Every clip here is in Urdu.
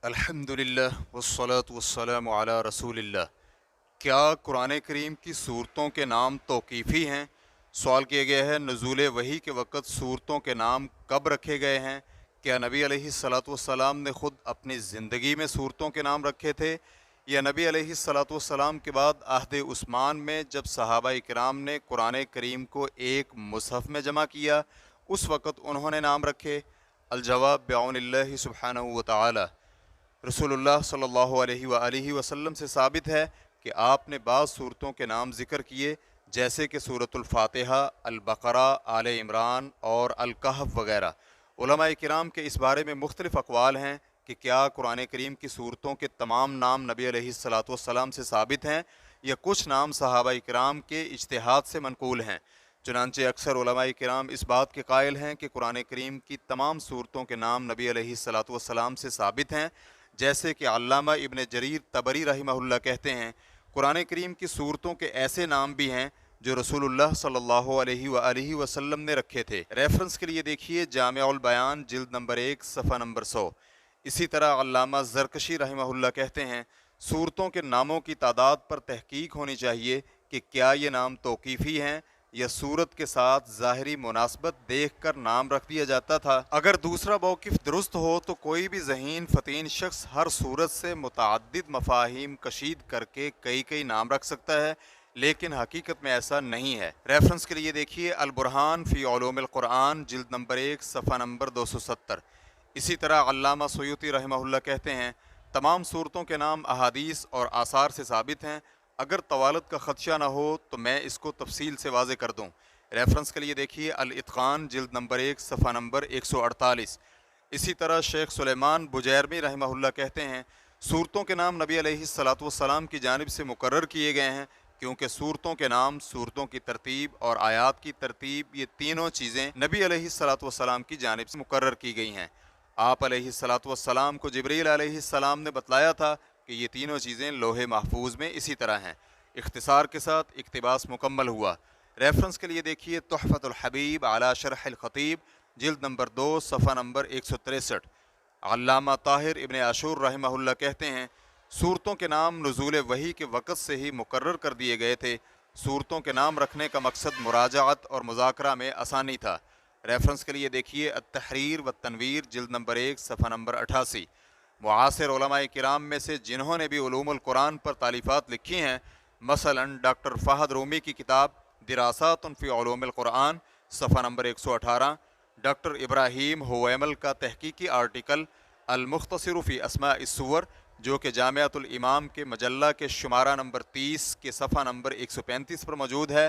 الحمدللہ والصلاة والسلام علی رسول اللہ۔ کیا قرآن کریم کی صورتوں کے نام توقیفی ہیں؟ سوال کیا گیا ہے نزول وحی کے وقت صورتوں کے نام کب رکھے گئے ہیں؟ کیا نبی علیہ الصلاۃ والسلام نے خود اپنی زندگی میں صورتوں کے نام رکھے تھے، یا نبی علیہ الصلاۃ والسلام کے بعد عہد عثمان میں جب صحابہ کرام نے قرآن کریم کو ایک مصحف میں جمع کیا اس وقت انہوں نے نام رکھے؟ الجواب بعون اللہ سبحانہ وتعالی۔ رسول اللہ صلی اللہ علیہ وآلہ وسلم سے ثابت ہے کہ آپ نے بعض صورتوں کے نام ذکر کیے، جیسے کہ سورۃ الفاتحہ، البقرہ، آل عمران اور الکہف وغیرہ۔ علماء کرام کے اس بارے میں مختلف اقوال ہیں کہ کیا قرآن کریم کی صورتوں کے تمام نام نبی علیہ الصلاۃ والسلام سے ثابت ہیں، یا کچھ نام صحابہ کرام کے اجتہاد سے منقول ہیں۔ چنانچہ اکثر علماء کرام اس بات کے قائل ہیں کہ قرآن کریم کی تمام صورتوں کے نام نبی علیہ الصلاۃ والسلام سے ثابت ہیں، جیسے کہ علامہ ابن جریر طبری رحمہ اللہ کہتے ہیں قرآن کریم کی صورتوں کے ایسے نام بھی ہیں جو رسول اللہ صلی اللہ علیہ وآلہ وسلم نے رکھے تھے۔ ریفرنس کے لیے دیکھیے جامع البیان جلد نمبر 1 صفحہ نمبر 100۔ اسی طرح علامہ زرکشی رحمہ اللہ کہتے ہیں صورتوں کے ناموں کی تعداد پر تحقیق ہونی چاہیے کہ کیا یہ نام توقیفی ہیں یا صورت کے ساتھ ظاہری مناسبت دیکھ کر نام رکھ دیا جاتا تھا۔ اگر دوسرا موقف درست ہو تو کوئی بھی ذہین فطین شخص ہر صورت سے متعدد مفاہیم کشید کر کے کئی نام رکھ سکتا ہے، لیکن حقیقت میں ایسا نہیں ہے۔ ریفرنس کے لیے دیکھیے البرہان فی علوم القرآن جلد نمبر 1 صفحہ نمبر 270۔ اسی طرح علامہ سیوطی رحمہ اللہ کہتے ہیں تمام صورتوں کے نام احادیث اور آثار سے ثابت ہیں، اگر طوالت کا خدشہ نہ ہو تو میں اس کو تفصیل سے واضح کر دوں۔ ریفرنس کے لیے دیکھیے الاتقان جلد نمبر 1 صفحہ نمبر 148۔ اسی طرح شیخ سلیمان بجیرمی رحمہ اللہ کہتے ہیں صورتوں کے نام نبی علیہ الصلاۃ والسلام کی جانب سے مقرر کیے گئے ہیں، کیونکہ صورتوں کے نام، صورتوں کی ترتیب اور آیات کی ترتیب، یہ تینوں چیزیں نبی علیہ الصلاۃ والسلام کی جانب سے مقرر کی گئی ہیں۔ آپ علیہ الصلاۃ والسلام کو جبریل علیہ السلام نے بتلایا تھا کہ یہ تینوں چیزیں لوح محفوظ میں اسی طرح ہیں۔ اختصار کے ساتھ اقتباس مکمل ہوا۔ ریفرنس کے لیے دیکھیے تحفۃ الحبیب علی شرح الخطیب جلد نمبر 2 صفحہ نمبر 163۔ علامہ طاہر ابن عاشور رحمہ اللہ کہتے ہیں صورتوں کے نام نزول وحی کے وقت سے ہی مقرر کر دیے گئے تھے۔ صورتوں کے نام رکھنے کا مقصد مراجعت اور مذاکرہ میں آسانی تھا۔ ریفرنس کے لیے دیکھیے التحریر والتنویر جلد نمبر 1 صفحہ نمبر 88۔ معاصر علماء کرام میں سے جنہوں نے بھی علوم القرآن پر تالیفات لکھی ہیں، مثلا ڈاکٹر فہد رومی کی کتاب دراسات فی علوم القرآن صفحہ نمبر 118، ڈاکٹر ابراہیم ہویمل کا تحقیقی آرٹیکل المختصر فی اسماء السور جو کہ جامعۃ الامام کے مجلہ کے شمارہ نمبر 30 کے صفحہ نمبر 135 پر موجود ہے،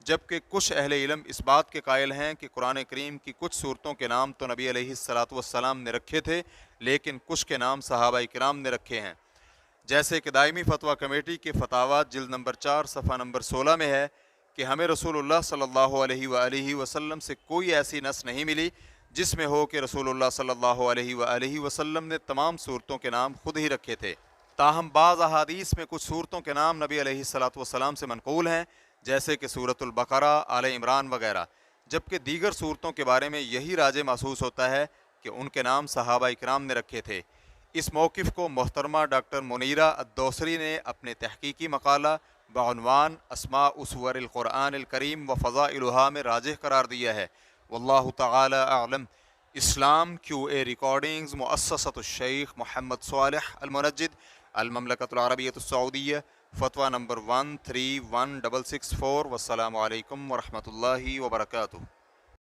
جبکہ کچھ اہل علم اس بات کے قائل ہیں کہ قرآن کریم کی کچھ صورتوں کے نام تو نبی علیہ الصلاۃ والسلام نے رکھے تھے، لیکن کچھ کے نام صحابہ کرام نے رکھے ہیں، جیسے کہ دائمی فتویٰ کمیٹی کے فتاویٰ جلد نمبر 4 صفحہ نمبر 16 میں ہے کہ ہمیں رسول اللہ صلی اللہ علیہ وآلہ وسلم سے کوئی ایسی نص نہیں ملی جس میں ہو کہ رسول اللہ صلی اللہ علیہ وآلہ وسلم نے تمام صورتوں کے نام خود ہی رکھے تھے۔ تاہم بعض احادیث میں کچھ صورتوں کے نام نبی علیہ الصلاۃ والسلام سے منقول ہیں، جیسے کہ سورۃ البقرہ، آل عمران وغیرہ، جبکہ دیگر صورتوں کے بارے میں یہی راجح محسوس ہوتا ہے کہ ان کے نام صحابہ اکرام نے رکھے تھے۔ اس موقف کو محترمہ ڈاکٹر منیرہ الدوسری نے اپنے تحقیقی مقالہ بعنوان اسماء سور القرآن الکریم و فضائلها میں راجح قرار دیا ہے۔ واللہ تعالی اعلم۔ اسلام کیو اے ریکارڈنگز، مؤسسۃ الشیخ محمد صالح المنجد، المملکۃ العربیۃ السعودیہ، فتویٰ نمبر 131664۔ والسلام علیکم ورحمۃ اللہ وبرکاتہ۔